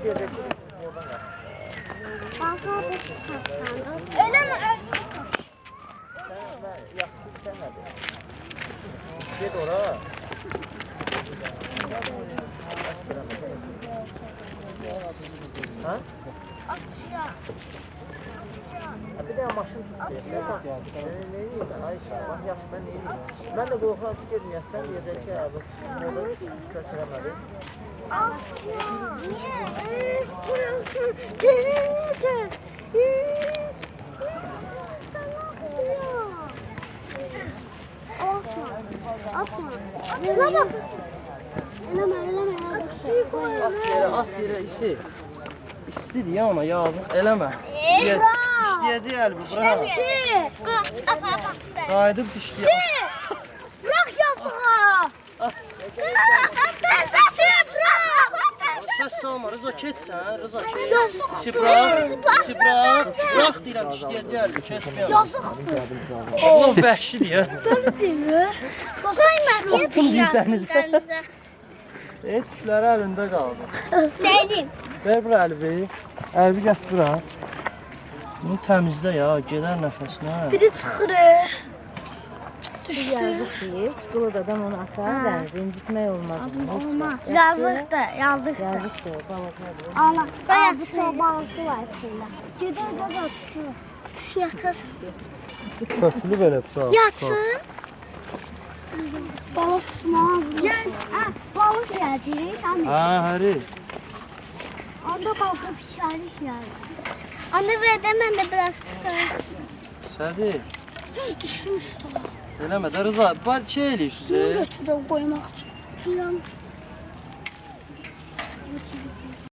deyəcək ki, Öyle mi? yaxşı sən nədir? Get ora. Ha? Bir de maşın tuttu. Ne yiyeyim ben? Ayşe, bak yaxşı ben ne yiyeyim? Ben de qorxuram ki, gedməyəsən, sən deyəcək ki, abi, olur, kökələmədi. Niye? Burası deneyince. Atma. Atma bak. Eleme. At yere işi. İstidir ya ona yazık eləmə. İşləyəcək əlbi bırak. Qayıdıb dişləyək. Bırak yazığa. Səs salma, Rıza keçsən, Rıza keç. Yazıqdır. Sibrak. Bırak deyirəm işləyəcək əlbi, keçməyəm. Yazıqdır. Allah vəhşidir ya. Koyma. Bunu deyirsən. Tükləri əlində qaldı. Değilim. Ver bura əlbi. Əlbi gətir bura. Bunu təmizlə ya, gedər nəfəsinə. Biri çıxır. Yazık değil. Çikolatadan onu atar, denize incitmek olmaz. Olmaz. Yazıqdır. Yazık değil. Balıklar değil. Allah. Dayak bu balıklı var içinde. Gider de yatar. Köklü belə sağ. Yatsın. Balık tutmaz. Gel. Balık yiyecek. Ha, həri. Onda balık pişirik yani. Anne ver de ben de biraz tutarım. Sədi. Düşmüştü. Eləmə də Rıza, bax şey eləyirsiz. Götürüp koymak için.